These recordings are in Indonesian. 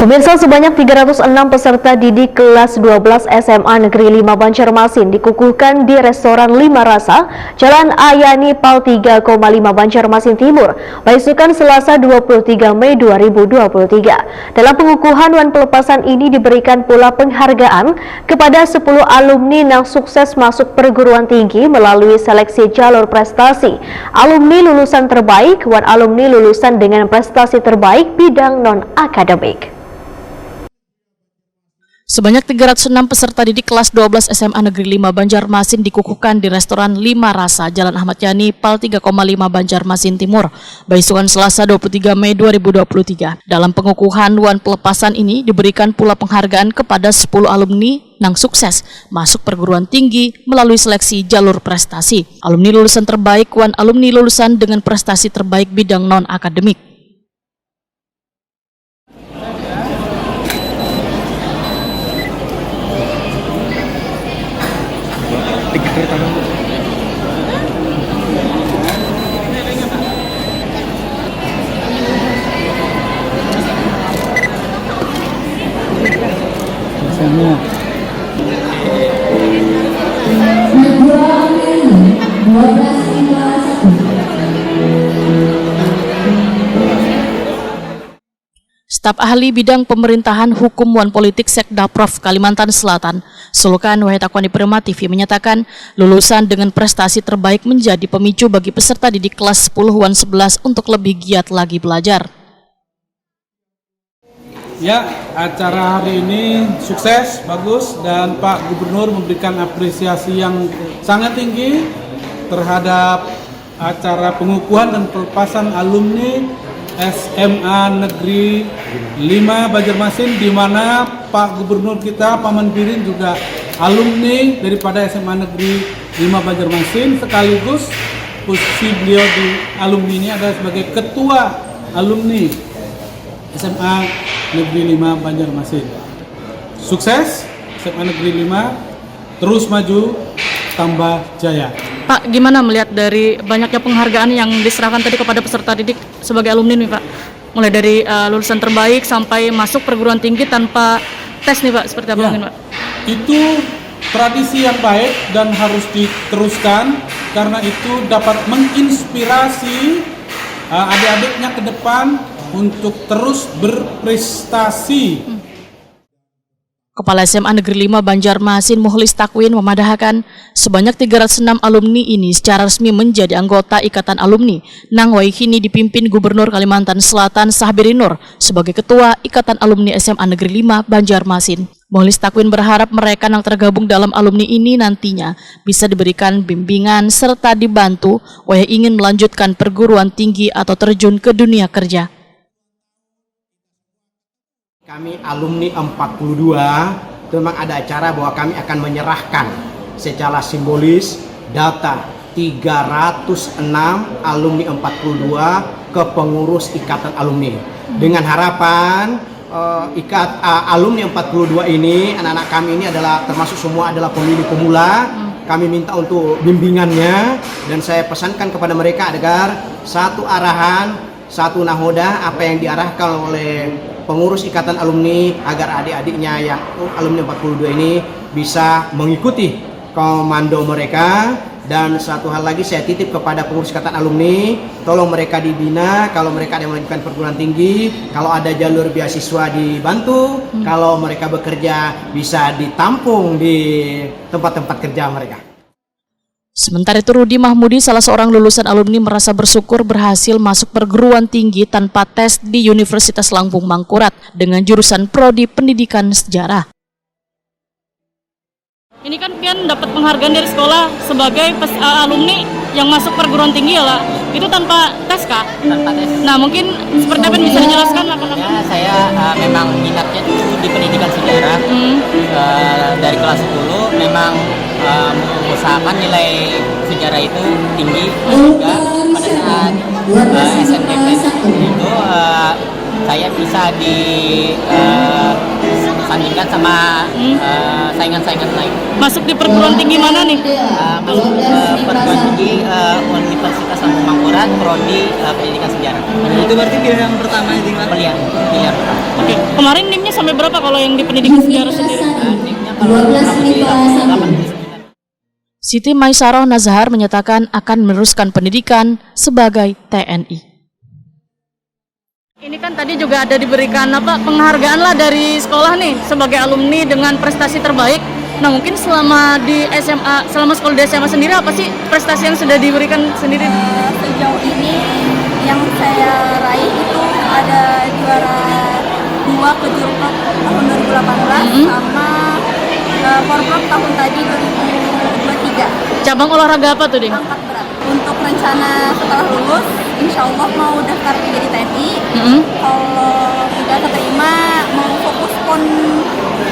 Pemirsa, sebanyak 306 peserta didik kelas 12 SMA Negeri 5 Banjarmasin dikukuhkan di restoran Lima Rasa, Jalan Ayani Pal 3,5 Banjarmasin Timur, beisukan Selasa 23 Mei 2023. Dalam pengukuhan dan pelepasan ini diberikan pula penghargaan kepada 10 alumni yang sukses masuk perguruan tinggi melalui seleksi jalur prestasi, alumni lulusan terbaik, dan alumni lulusan dengan prestasi terbaik bidang non-akademik. Sebanyak 306 peserta didik kelas 12 SMA Negeri 5 Banjarmasin dikukuhkan di restoran Lima Rasa, Jalan Ahmad Yani, Pal 3,5 Banjarmasin Timur, beisukan Selasa 23 Mei 2023. Dalam pengukuhan dan pelepasan ini diberikan pula penghargaan kepada 10 alumni yang sukses masuk perguruan tinggi melalui seleksi jalur prestasi, alumni lulusan terbaik dan alumni lulusan dengan prestasi terbaik bidang non-akademik. Staf ahli bidang pemerintahan hukum dan politik Sekda Prof Kalimantan Selatan, Sulukan Wahid Akwani Prima TV menyatakan lulusan dengan prestasi terbaik menjadi pemicu bagi peserta didik kelas 10 dan 11 untuk lebih giat lagi belajar. Ya, acara hari ini sukses, bagus, dan Pak Gubernur memberikan apresiasi yang sangat tinggi terhadap acara pengukuhan dan pelepasan alumni SMA Negeri 5 Banjarmasin, di mana Pak Gubernur kita, Pak Mandirin, juga alumni daripada SMA Negeri 5 Banjarmasin, sekaligus posisi beliau di alumni ini adalah sebagai Ketua Alumni SMA Negeri 5 Banjarmasin. Sukses SMA Negeri 5, terus maju, tambah jaya. Pak, gimana melihat dari banyaknya penghargaan yang diserahkan tadi kepada peserta didik sebagai alumni nih Pak? Mulai dari lulusan terbaik sampai masuk perguruan tinggi tanpa tes nih Pak, seperti apa mungkin Pak? Itu tradisi yang baik dan harus diteruskan, karena itu dapat menginspirasi adik-adiknya ke depan untuk terus berprestasi. Kepala SMA Negeri 5 Banjarmasin Mukhlis Takwin memadahkan sebanyak 306 alumni ini secara resmi menjadi anggota Ikatan Alumni nang waihini dipimpin Gubernur Kalimantan Selatan Sahbiri Nur sebagai Ketua Ikatan Alumni SMA Negeri 5 Banjarmasin. Mukhlis Takwin berharap mereka yang tergabung dalam alumni ini nantinya bisa diberikan bimbingan serta dibantu wahai ingin melanjutkan perguruan tinggi atau terjun ke dunia kerja. Kami alumni 42 memang ada acara bahwa kami akan menyerahkan secara simbolis data 306 alumni 42 ke pengurus Ikatan Alumni dengan harapan alumni 42 ini, anak-anak kami ini adalah termasuk semua adalah pemilih pemula. Kami minta untuk bimbingannya dan saya pesankan kepada mereka agar satu arahan, satu nahoda apa yang diarahkan oleh pengurus Ikatan Alumni agar adik-adiknya yang alumni 42 ini bisa mengikuti komando mereka. Dan satu hal lagi saya titip kepada pengurus Ikatan Alumni, tolong mereka dibina kalau mereka ada melanjutkan perguruan tinggi, kalau ada jalur beasiswa dibantu, kalau mereka bekerja bisa ditampung di tempat-tempat kerja mereka. Sementara itu Rudi Mahmudi, salah seorang lulusan alumni, merasa bersyukur berhasil masuk perguruan tinggi tanpa tes di Universitas Lampung Mangkurat dengan jurusan Prodi Pendidikan Sejarah. Ini kan Pian dapat penghargaan dari sekolah sebagai alumni yang masuk perguruan tinggi ya lah. Itu tanpa tes Kak? Tanpa tes. Nah mungkin seperti apa bisa dijelaskan apa-apa? Ya, saya memang minatnya itu di pendidikan sejarah. Dari kelas 10 memang mengusahakan nilai sejarah itu tinggi, sehingga pada saat SNMPTN itu saya bisa disandingkan sama saingan-saingan lain. Masuk di perguruan tinggi mana nih? Masuk perguruan tinggi Universitas Lambung Mangkurat, prodi pendidikan sejarah. Itu berarti pilihan pertama di mana? Pilihan pertama. Oke, kemarin NIM-nya sampai berapa kalau yang di pendidikan sejarah sendiri? NIM-nya kalau kurang lebih 89. Siti Maisaroh Nazhar menyatakan akan meneruskan pendidikan sebagai TNI. Ini kan tadi juga ada diberikan penghargaan lah dari sekolah nih sebagai alumni dengan prestasi terbaik. Nah mungkin selama di SMA, selama sekolah di SMA sendiri apa sih prestasi yang sudah diberikan sendiri? Sejauh ini yang saya raih itu ada juara 2 ke Jurprop tahun 2018 sama Korprop tahun tadi 2023. Cabang olahraga apa tuh, Ding? Angkat berat. Untuk rencana setelah lulus, insya Allah mau daftar jadi TNI. Kalau tidak keterima, mau fokus PON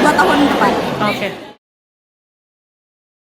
2 tahun depan. Oke.